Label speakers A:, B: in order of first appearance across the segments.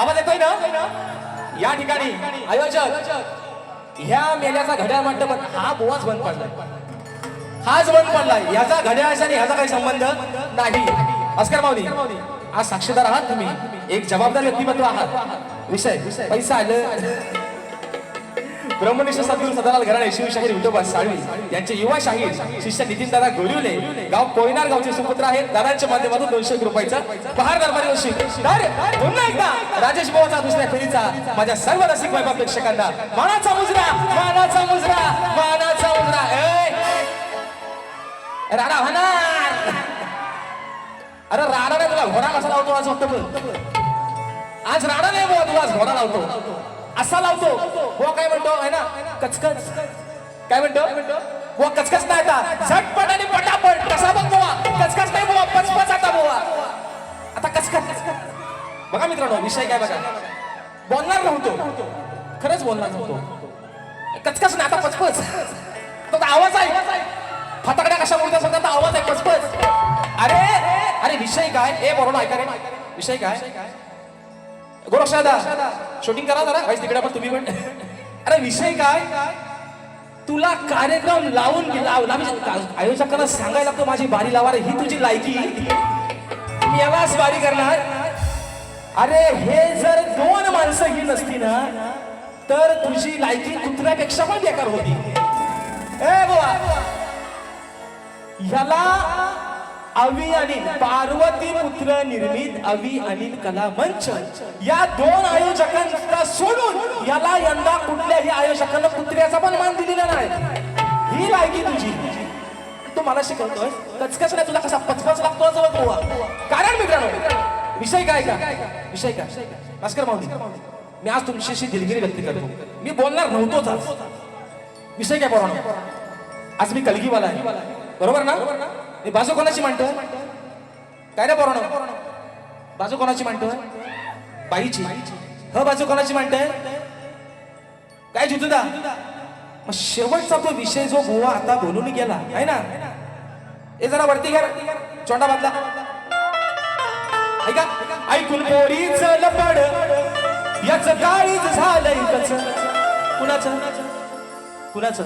A: आवाज येतोय ना? या ठिकाणी आयोजक ह्या मेल्याचा घड्याळ मंडप हा बुवाच बंद पडलाय, हाच बंद पडलाय. याचा घड्याळाचा आणि ह्याचा काही संबंध नाही. अस्कर माऊली, आज साक्षीदार आहात तुम्ही, एक जबाबदार व्यक्तिमत्व आहात. विषय पैसा आलं. ब्रह्मनिष्ठ सद्गुरू सदालाल घराणे शिवशाहीर विठोबा साळवी यांचे युवा शाहीर शिष्य नितीनदादा गोरिवले गाव कोयनार गावचे सुपुत्र आहेत. दादांच्या माध्यमातून 200 रुपयाचा बहार दरबारी वर्षी पुन्हा एकदा राजेश भाऊचा दुसऱ्या फेरीचा माझ्या सर्व रसिक वैभव प्रेक्षकांना मानाचा मुजरा, मानाचा मुजरा, मानाचा मुजरा. राडा होणार. अरे राडा नाही, तुला घोडा कसा लावतो आज फक्त बोल. आज राडा नाही बुवा, तुला आज घोडा लावतो. असा लावतो बुवा. काय म्हणतो आहे ना, कचकच. काय म्हणतो बुवा? कचकच नाही आता, झटपट आणि पटापट. कसा बघ बुवा, कचकच नाही बुवा, पचपच आता बुवा. आता कचकच. बघा मित्रांनो, विषय काय बघा, बोलणार नव्हतो, खरंच बोलणार नव्हतो. कचकच नाही आता, पचपच. तो आवाज आहे, फटाकड्या कशा बोलतात सगळ्यात आवाज आहे, पचपच. अरे अरे विषय काय? ए बरोबर ऐका रे, विषय काय? गोरक्षदा शूटिंग करा जरा, तिकडे पण तुम्ही पण. अरे विषय काय? तुला कार्यक्रम लावून आयोजकांना सांगायला लागतो माझी बारी लावा रे, ही तुझी लायकी, मी यालाच बारी करणार. अरे हे जर 2 माणसं ही नसती ना तर तुझी लायकी कुत्र्यापेक्षा पण बेकार होती. ए बुवा, ह्याला अवी अनिल पार्वती पुत्र निर्मित अवी अनिल कला मंच या 2 आयोजकांना सोडून याला यंदा कुठल्याही आयोजकांना कुत्र्याचा पण मान दिलेला नाही. ही लायकी तुझी. तू मला शिकवतोय कचकच नाही, तुला कसा पचपच लागतो बुवा. कारण मित्रांनो, विषय काय का? विषय काय? भास्कर माऊली, मी आज तुमच्याशी दिलगिरी व्यक्त करतो. मी बोलणार नव्हतोच आज. विषय काय बरोबर? आज मी कलगीवाला आहे, बरोबर ना? मी बाजू कोणाची मांडतोय? काय रे बरोबर, बाजू कोणाची मांडतोय? बाईची. ह बाजू कोणाची मांडतोय? काय जुतुदा? मग शेवटचा तो विषय जो बुवा आता बोलून गेला आहे ना, हे जरा वरती घ्या, चोंडा बांधला. ऐका, ऐकून पोरीच लपड याच काळीच झालंय कच. कुणाचं कुणाचं?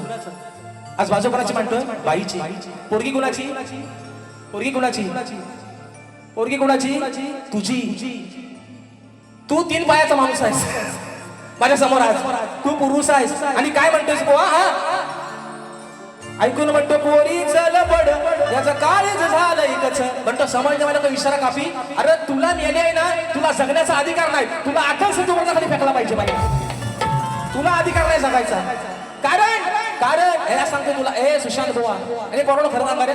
A: आज बाजू कोणाची मांडतोय? बाईची. पोरगी कुणाची? पोरगी कुणाची? पोरगी कुणाची? तुझी. तू 3 पायाचा माणूस आहेस माझ्या समोर, आज तू पुरुष आहेस आणि काय म्हणतोस बुवा? ऐकून म्हणतो पोरीच लबड याचं काळीच झालंय कच. म्हणतो समजणे मला तो इशारा कापी. अरे तुला मेले आहे ना, तुला जगण्याचा अधिकार नाही. तुला अटल सिद्धूच्या खाली फेकला पाहिजे पाहिजे. तुला अधिकार नाही जगायचा. कारण याला सांगतो तुला, ए सुशांत बुवा, आणि बरोबर खरं सांगा रे,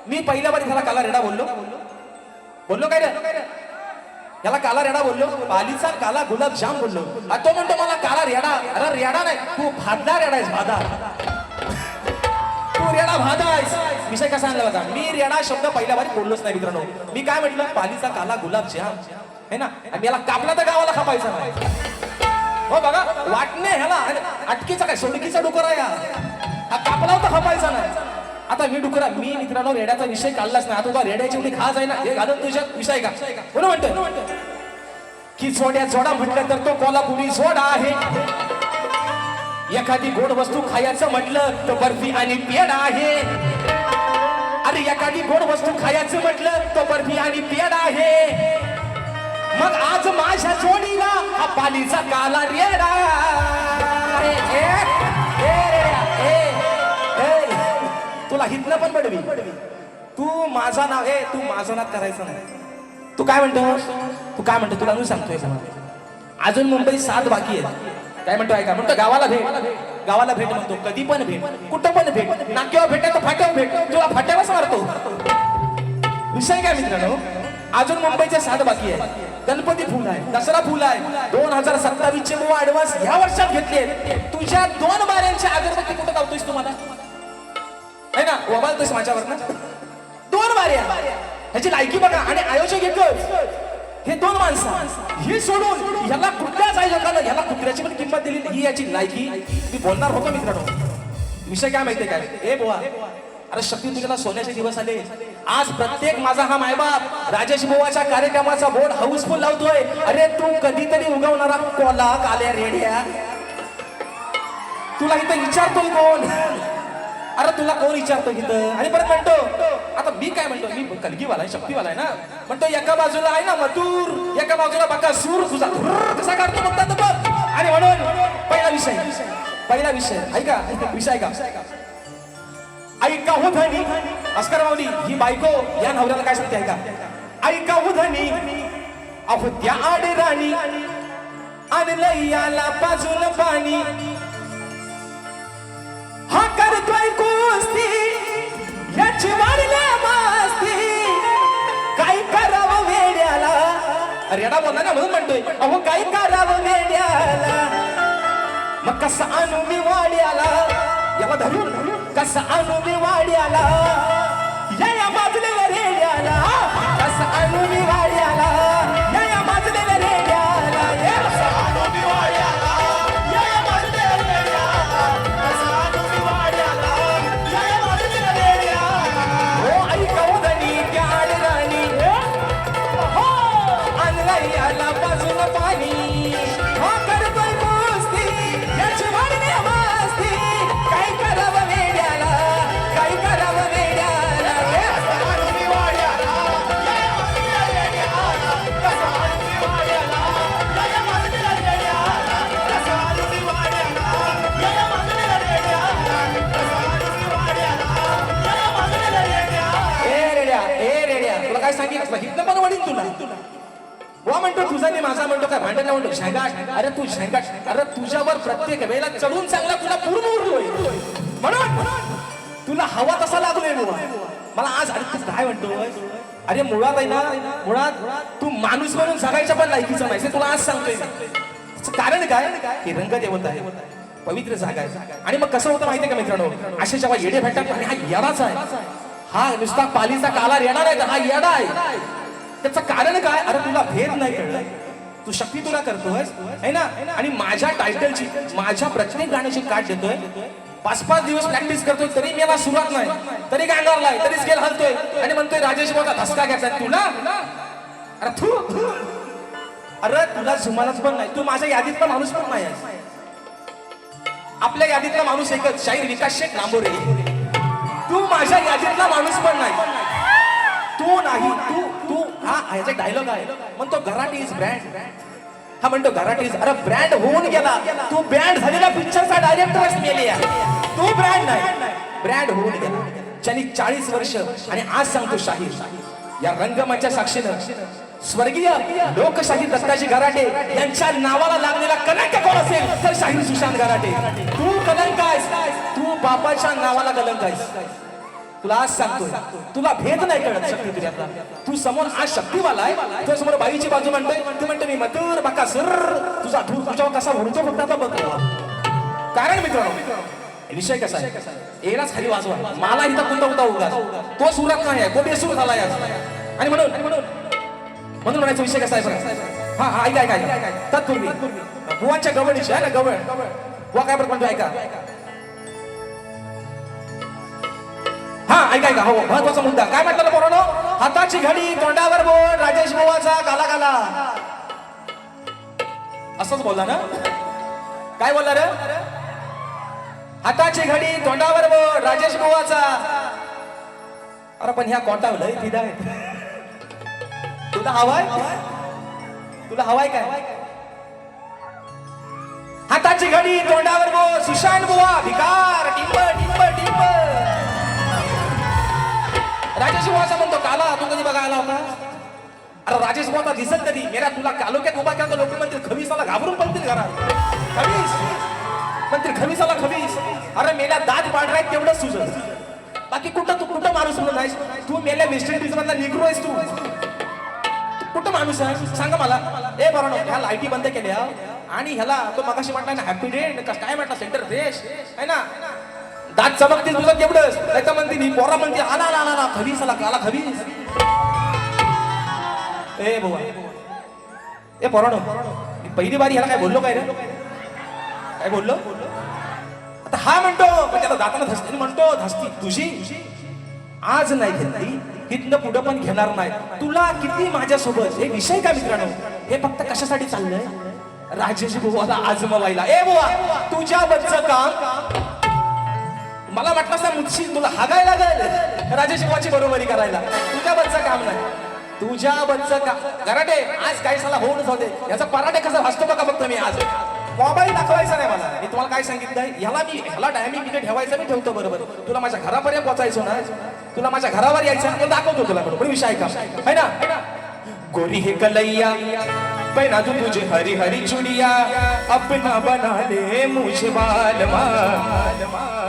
A: मी पहिल्या बारी त्याला काला रेडा बोललो काय रे? याला काला रेडा बोललो, पालीचा काला गुलाबजाम बोललो. तो म्हणतो मला काला रेडा. अरे रेडा नाही, तू भादला रेडा आहेस, भादा. तू रेडा भादा आहेस. विषय कसा आणला बघा, मी रेडा शब्द पहिल्या बारी बोललोच नाही मित्रांनो. मी काय म्हटलं? पालीचा काला गुलाबजाम है ना, आणि याला कापला तर गावाला खपायचा नाही. हो बघा, वाटणे ह्याला अटकीचा काय सोडकीचा डुकर आहे हा, कापला होता खपायचा नाही. आता मी डुकरा, मी मित्रांनो रेड्याचा विषय काढलाच नाही. आता तुला रेड्याची एवढी खास आहे ना, हे घालत तुझ्या विषय का कोण म्हणतो की जोड्या जोडा म्हटलं तर तो कोल्हापुरी जोडा आहे. एखादी गोड वस्तू खायचं म्हटलं तर बर्फी आणि पेढा आहे. अरे एखादी गोड वस्तू खायचं म्हटलं तर बर्फी आणि पेढा आहे. मग आज माझ्या जोडीला हा पालीचा काला रेडा. तुला हितनं पण बडवी. तू माझा नाव तू माझं नाव करायचं नाही. तू काय म्हणतो? तुला मी सांगतोय अजून मुंबईत 7 बाकी आहेत. काय म्हणतो ऐका, म्हणतो गावाला भेट म्हणतो. कधी पण भेट, कुठं पण भेट, नाक्यावर भेट तर फाट्यावर भेट. तुला फाट्यावरच मारतो. विषय काय मित्रांनो, अजून मुंबईचे 7 बाकी आहे. गणपती फुल आहे, दसरा फुल आहे. 2027 चे बुवा ऍडव्हान्स ह्या वर्षात घेतले. तुझ्या 2 बाऱ्यांची अगरबत्ती कुठं लावतोयस तुम्हाला? है ना, वबालतोयस माझ्यावर ना. 2 बाऱ्या ह्याची लायकी बघा. आणि आयोजक एकच, हे 2 माणसं ही सोडून ह्याला कुठल्याच आयोजकाला ह्याला कुत्र्याची पण किंमत दिली ही याची लायकी. मी बोलणार होतो मित्रांनो. विषय काय माहितीये काय? ए बुवा, अरे शक्ती तुझ्याला सोन्याचे दिवस आले. आज प्रत्येक माझा हा मायबाप राजेश बुवाच्या कार्यक्रमाचा बोर्ड हाऊसफुल लावतोय. अरे तू कधीतरी उगवणारा कोला काल्या रेड्या, तुला इथं विचारतोय कोण? अरे तुला कोण विचारतो इथं? आणि परत म्हणतो, आता मी काय म्हणतो, मी कलगीवाला आहे, शक्तीवाला आहे ना. म्हणतो एका बाजूला आहे ना मथुर, एका बाजूला बकासूर, तुझा कसा काढतो बघतात बघ. आणि म्हणून पहिला विषय ऐका, विषय ऐका. ऐका हो धनी, अस्कर माऊली ही बायको या नवऱ्याला काय सांगते ऐका. ऐका हो धनी, अहो त्या आडे राणी आणलं याला पाजून पाणी, हा करतोय कुस्ती याची वाढल्या मस्ती, काय करावं वेड्याला. अरे येडा बोलला ना म्हणून म्हणतोय, अहो काय करावं वेड्याला. मग कसा आणू मी वाड्याला, याला धरून कसा आणू मी वाड्याला, या बाजलेल्या रेड्याला. कसा आणू मी वाड्याला, या बाजलेल्या रेड्याला. कसा आणू मी वाड्याला, या बाजलेल्या रेड्याला. कसा आणू मी वाड्याला, या बाजलेल्या रेड्याला. हो ऐका उधनी त्या आडराणी, हो आणलं याला पाजून पाणी, हा करतोय कुस्ती याची वाढली मस्ती, काय करावं वेड्याला, काय करावं वेड्याला. कसा आणू मी वाड्याला, या बाजलेल्या रेड्याला. कसा आणू मी वाड्याला, या बाजलेल्या रेड्याला. कसा आणू मी वाड्याला, या बाजलेल्या रेड्याला. कसा आणू मी वाड्याला, या बाजलेल्या रेड्याला. ए रेड्या तुला काय सांगितलं, हितनं पण वडील तुला. वा म्हणतो तुझा मी माझा म्हणतो, काय भांडण म्हणतो शेंगाट. अरे तू शेंगाट, अरे तुझ्यावर प्रत्येक वेळेला चढून चांगला तुला पूर्ण उरलोय, म्हणून तुला हवा तसा लागलोय बुवा मला आज. अरे तू काय म्हणतोय, अरे मुळात आहे ना, मुळात तू माणूस म्हणून जगायच्या पण लायकीचा नाही, तुला आज सांगतोय. कारण काय, हे रंगदेवता आहे, पवित्र जागा आहे. आणि मग कसं होतं माहितीये का मित्रांनो, असे जेव्हा येडे भेटतात, आणि हा येडाच आहे, हा नुसता पालीचा काला येणार आहे, हा येडा आहे. त्याचं कारण काय, अरे तुला भेद नाही कळलं, तू शक्ती तुला करतोय है ना. आणि माझ्या टायटलची, माझ्या प्रत्येक गाण्याची काट देतोय, 5-5 दिवस प्रॅक्टिस करतोय, तरी मला सुरुवात नाही, तरी गांगारलाय, तरी स्केल हलतोय, आणि म्हणतोय राजेश बाबा धसका घ्यायचा तुला. अरे तू, अरे तुला जुमानच पण नाही, तू माझ्या यादीतला माणूस पण नाही आहे. आपल्या यादीतला माणूस एकच, शाहीर विकास शेठ नांबोरे. तू माझ्या यादीतला माणूस पण नाही, तू नाही. तू हा याचा डायलॉग आहे, म्हणतो घराटी इज ब्रँड. हा म्हणतो घराटी इज, अरे ब्रँड होऊन गेला, तू ब्रँड झालेला पिक्चरचा डायरेक्टरच मेले, तू ब्रँड नाही, ब्रँड होऊन गेला. ज्यांनी 40 वर्ष, आणि आज सांगतो शाहीर, या रंगमंच्या साक्षीनं स्वर्गीय लोकशाहीर दत्ताजी गराटे यांच्या नावाला लागलेला कलंक कोण असेल तर शाहीर सुशांत गराटे. तू कलंक आहेस, तू बापाच्या नावाला कलंक आहेस. तुला आज सांगतोय, तुला भेद नाही कळत शक्ती तुझ्यातला. तू समोर आज शक्तीवाला आहे, तुझ्या समोर बाईची बाजू म्हणतोय, तू म्हणतो मी मथुर बकासूर, तुझा धूर तुझ्यावर कसा ओढतो फक्त आता बघ. कारण मित्रांनो विषय कसा आहे, येलाच खाली वाजवा, मला इथं कोणता होता उगा तो सुरात नाही आहे, तो बेसूर झाला आहे. आणि म्हणून म्हणायचा विषय कसा आहे बघा. हा ऐका तत्पूर्वी बुवांच्या गवळीची आहे ना, गवळ बुवा काय म्हणतो ऐका. हा ऐका, हो महत्वाचा मुद्दा काय म्हटलं पोरांनो, हाताची घडी तोंडावर बोट, राजेश बुवाचा गाला गाला. असंच बोलला ना, काय बोलला रे, हाताची घडी तोंडावर बोट, राजेश बुवाचा. अरे पण ह्या कोटावलंय तिला, तुला हवाय, तुला हवाय काय. हाताची घडी तोंडावर बोट, सुशांत बुवा भिकार, टिंब टिंब टिंब. राजेश बुवाचा म्हणतो काला, तू कधी बघायला होता. अरे राजेश बुवा दिसत कधी मेरा, तुला कालोक्यात उभा केला, लोक म्हणतील खवीसाला घाबरून पळतील घरात, खवीस म्हणतील खवीसाला खवीस. अरे मेल्या दात पांढरा आहेत तेवढंच तुझं, बाकी कुठं, तू कुठं माणूस म्हणून नाहीस. तू मेल्या वेस्ट इंडिज मधला निग्रो आहेस, तू कुठं माणूस आहे सांगा मला. ए बरं, ह्या लाईटी बंद केल्या, आणि ह्याला तो मगाशी म्हटला ना हॅपी डे, काय म्हटला सेंटर फ्रेश आहे ना, दात चमकतील तुझं तेवढंच. त्याचा म्हणते ही पोरा म्हणते आला आला आला खवीस आला काला खवीस. ए बुवा, ए पोरानो, मी पहिली बारी ह्याला काय बोललो काय रे, काय बोललो. आता हा म्हणतो त्याला दाताला धसते, म्हणतो धसती तुझी आज नाही घेतली इथनं पुढं पण घेणार नाही. तुला किती माझ्यासोबत हे विषय का मित्रांनो? हे फक्त कशासाठी चाललंय? राजेश बुवाला आजमवायला. ए बुवा, तुझ्याबद्दलचं काम मला म्हटलं ना, मुच्छी तुला हागायला लागेल राजेश बुवाची बरोबरी करायला. तुझ्याबद्दलचं काम नाही, तुझ्याबद्दलचं काम. गराटे आज काही साला होऊन जाऊ दे. याचा पराठे कसा भासतो बघा फक्त मी आज. मोबाईल दाखवायचा नाही मला. मी तुम्हाला काय सांगितलंय, ह्याला टायमिंग इथे ठेवायचं, मी ठेवतो बरोबर. तुला माझ्या घरापर्यंत पोहोचायचो ना, तुला माझ्या घरावर यायचं ना, दाखवतो तुला बरोबर. विषय का है ना? गोरी हे कलैया पहना तू तुझे हरी हरी चुड़िया, अपना बना ले मुझे बालमा.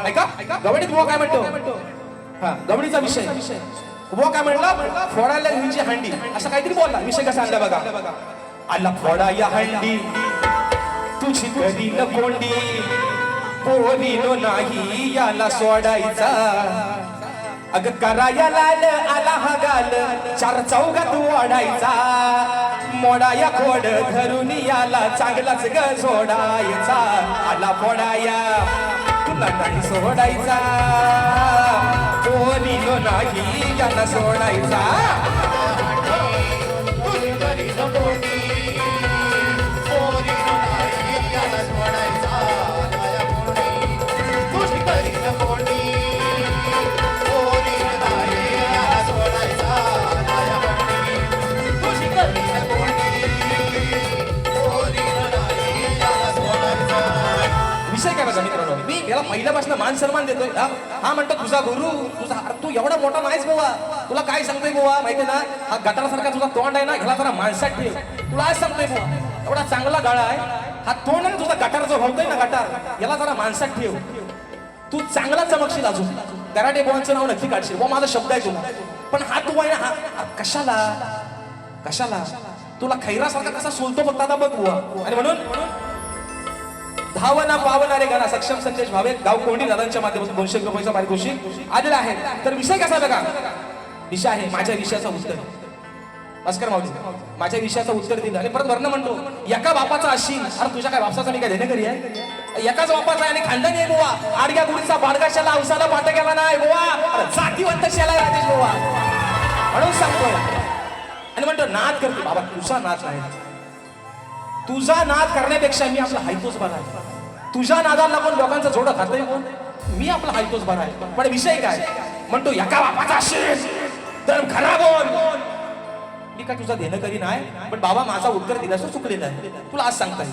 A: ऐका गवडीत बुवा काय म्हणतो? हा, गवडीचा विषय. बुवा काय म्हणला? फोडायला हिंची हंडी असं काहीतरी बोलला. विषय कसा आणला बघा. आला फोडा या हंडी तुझी कधी न कोंडी, पोरीनो नाही याला सोडायचा. अग कराया लाल आला हा गाल, चार चौघात ओढायचा. मोडाया खोड धरून याला चांगलाच ग सोडायचा. आला फोडाया तुला नाही सोडायचा, पोरीनो नाही याला सोडायचा. विषय काय बघा मित्रांनो, मी याला पहिल्यापासून मान सन्मान देतोय. हा म्हणतो तुझा गुरु, तुझा. तू एवढा मोठा नाहीस बुवा. तुला काय सांगतोय बुवा माहिती ना, हा गटारासारखा तुझा तोंड आहे ना, ह्याला जरा माणसात ठेव. तुला आज सांगतोय बुवा, एवढा चांगला गाळा आहे हा तोंड आहे ना तुझा, गटार जो होतोय ना गटार, याला जरा माणसात ठेव. तू चांगला चमकशील अजून. कराटे बुवांचं नाव नक्की काढशील बुवा, माझा शब्द आहे तुला. पण हा तू आहे ना, हा कशाला तुला खैरासारखा कसा सोलतो फक्त आता बघ बुवा. आणि म्हणून धावना पावणारे गाणा सक्षम संदेश भावे गाव कोंडी दादांच्या माध्यमातून 200 रुपयाचा पारितोषिक आलेला आहे. तर विषय कसा बघा, विषय आहे माझ्या विषयाचं उत्तर. भास्कर माऊली माझ्या विषयाचं उत्तर दिलं आणि परत वर्ण म्हणतो, एका बापाचा अशील. अरे तुझ्या काय बापसाचा मी काय देणेकरी आहे? एकाच बापाचा आहे आणि खानदानी आहे बुवा. आडग्या गुडीचा बाडगाशाला औसाला पाठ गेला नाही बुवा, जातीवंत शेला राजेश बुवा म्हणून सांगतोय. आणि म्हणतो नाद करतो बाबा, तुझा नाद नाही. तुझा नाद करण्यापेक्षा मी आपला हायतोच बरा आहे. तुझ्या नादाला लागून लोकांचं जोडं खातोय कोण? मी आपला हायतोच बरा आहे. पण विषय काय म्हणतो, एका बापाचा असेल तर खरा बोल. मी काय तुझा देणं करी नाही, पण बाबा माझा उत्तर दिला असं चुकलेला आहे. तुला आज सांगता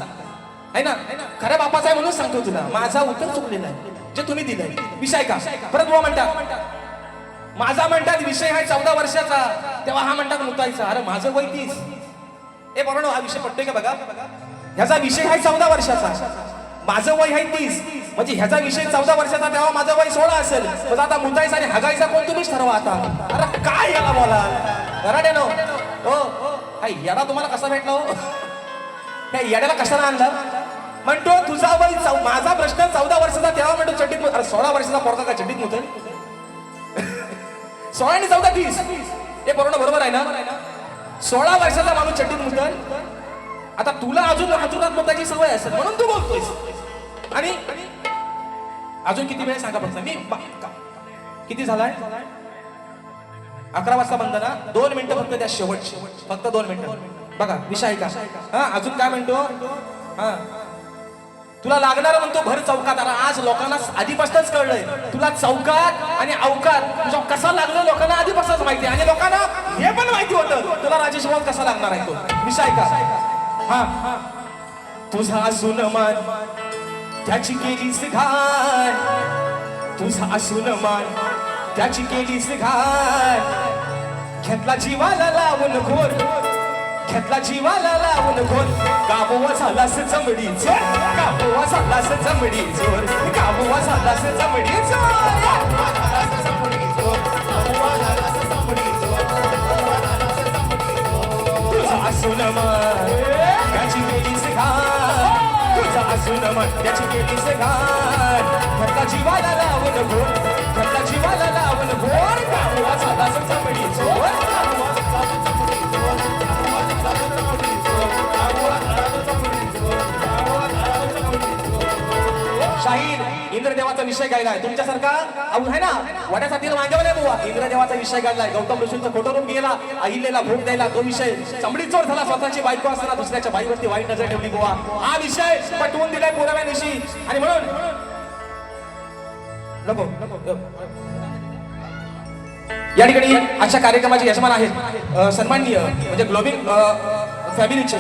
A: आहे ना, खऱ्या बापाचा आहे म्हणून सांगतो तुला, माझा उत्तर चुकलेला आहे जे तुम्ही दिलंय. विषय का परत बुवा म्हणतात, माझा म्हणतात विषय आहे 14 वर्षाचा, तेव्हा हा म्हणतात मुतायचा. अरे माझं वय 30. ए बरोबर, हा विषय पटतोय का बघा. ह्याचा विषय आहे 14 वर्षाचा, माझं वय आहे 30. म्हणजे ह्याचा विषय 14 वर्षाचा, तेव्हा माझं वय 16 असेल. म्हणजे आता मुतायचा आणि हगायचा कोण तुम्हीच ठरवा आता. अरे काय याला बोला घराडे नो हो. हा येडा तुम्हाला कसा भेटला हो? त्या येड्याला कशाला आणला? म्हणतो तुझा वय माझा प्रश्न 14 वर्षाचा, तेव्हा म्हणतो चड्डीत. अरे 16 वर्षाचा पोरगा का चड्डीत मुतल? 16 आणि 14 30. हे बरोबर आहे ना? 16 वर्षाचा माणूस चड्डीत मुतल. आता तुला अजून हातुरात मुताची सवय असेल म्हणून तू बोलतोयस. आणि अजून किती वेळ सांगा फक्त. मी किती झालाय? 11 वाजता बंद ना. 2 मिनिटं फक्त त्या शेवट, फक्त 2 मिनिटं बघा. विषय आहे का? हा अजून काय म्हणतो, हा तुला लागणार म्हणतो भर चौकात. आज लोकांना आधीपासूनच कळलंय तुला चौकात आणि अवकात तुझा कसा लागलो लोकांना आधीपासूनच माहिती आहे. आणि लोकांना हे पण माहिती होतं तुला राजेश भाऊ कसा लागणार आहे तो. विषय का? हा तुझा असून मान त्याची केलीस घाण, तुझा असून मान त्याची केलीस घाण. घेतला जीवाला लावून घोर, घेतला जीवाला लावून घोर. गाबोवा झालास चमडी चोर, गाबोवा झालास चमडी चोर, गाबोवा झालास चमडी चोर. तुझा असून मान त्याची केलीस घाण, तुझा असून मान त्याची केलीस घाण. घेतला जीवाला लावून घोर, घेतला जीवाला लावून घोर. गाबोवा झालास चमडी चोर. शाहीर इंद्रदेवाला देवाचा विषय गायलाय तुमच्यासारखा आहे ना वड्यासाठी मागेवा नाही बुवा इंद्रदेवाचा विषय गायलाय गौतम ऋषींचा खोटं रूप गेला अहिल्याला भोग द्यायला तो विषय चमडी चोर झाला स्वतःची बायको असताना दुसऱ्याच्या बाईवरती वाईट नजर ठेवली बुवा हा विषय पटवून दिलाय पुराव्यानिशी आणि म्हणून नको या ठिकाणी अशा कार्यक्रमाचे यजमान आहेत सन्माननीय म्हणजे ग्लोबिंग फॅमिलीचे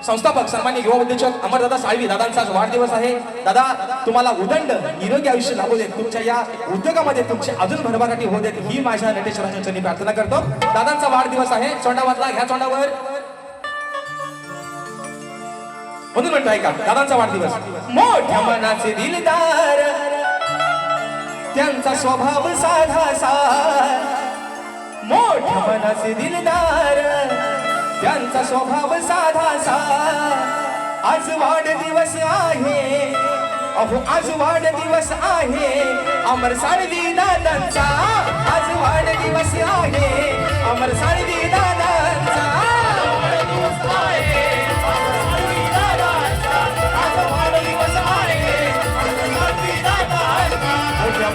A: संस्थापक सन्माननीय युवा उद्योजक अमरदादा साळवी दादांचा आज वाढदिवस आहे दादा तुम्हाला उदंड निरोगी आयुष्य लाभू देत तुमच्या या उद्योगामध्ये तुमचे अजून भरभराटी होऊ देत ही माझ्या नटेश्वराच्या चरणी प्रार्थना करतो दादांचा वाढदिवस आहे चोंडावातला ह्या चोंडावर म्हणून म्हणतो ऐका दादांचा वाढदिवस मोठ्या मनाचे दिलदार त्यांचा स्वभाव साधा मोठ्या मनाचे दिलदार त्यांचा स्वभाव साधा आज वाढदिवस आहे अहो आज वाढदिवस आहे अमर साळवी दादांचा आज वाढदिवस आहे अमर साळवी दादांचा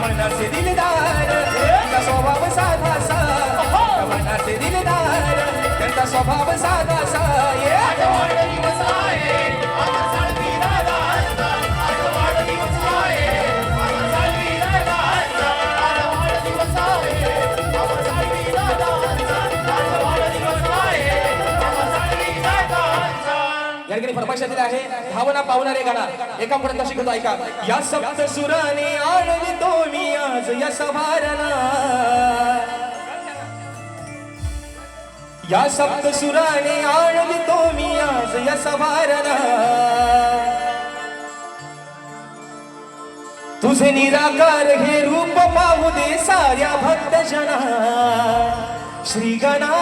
A: मनाचे दिलदार त्यांचा स्वभाव साधा मनाचे दिलदार त्यांचा स्वभाव साधा या ठिकाणी फरमाईश दिली आहे भावना पावणारे गाणं एकापर्यंत शिकवतो ऐका या सप्त सुराने आणवितो मी आज या सभारना या सप्त सुराने आणवितो मी आज या सभारना तुझे निराकार हे रूप पाहू दे साऱ्या भक्तजना श्री गणा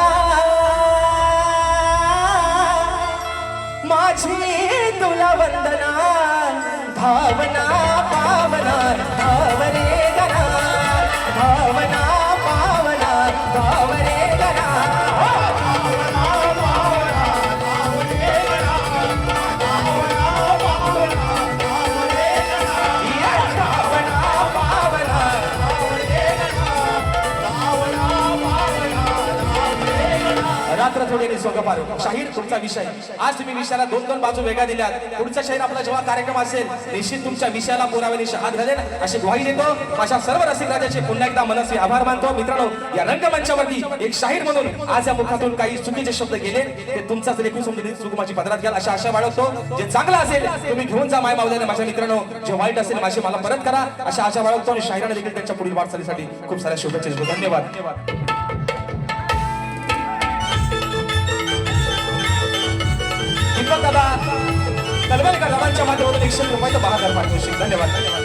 A: माझी तुला वंदना भावना पावना भावरे गणा भावना पावना भावरे गणा रात्र थोडी सोगपार शाहीर तुमचा विषय आज तुम्ही विषयाला दोन बाजू वेगळ्या दिल्यात पुढचा शाहीर आपला जेव्हा कार्यक्रम असेल निश्चित तुमच्या विषयाला पुराव्याने हात घालेल अशी ग्वाही देतो माझ्या सर्व रसिक राजाचे पुन्हा एकदा मनस्वी आभार मानतो मित्रांनो या रंगमंचावरती एक शाहीर म्हणून आज या मुखातून काही चुकीचे शब्द गेले ते तुमचाच लेखून समजून चुकमाची पदरात घ्याल अशा आशा बाळगतो जे चांगलं असेल तुम्ही घेऊन जा माय मावल्याने माझ्या मित्रांनो जे वाईट असेल माझे मला परत करा अशा आशा बाळगतो आणि शाहिराने देखील त्यांच्या पुढील वाटचालीसाठी खूप साऱ्या शुभेच्छा देतो धन्यवाद दीपक दादा कलवलकर रामांच्या माध्यमातून 100 रुपयाचा 10,000 पाठवशील धन्यवाद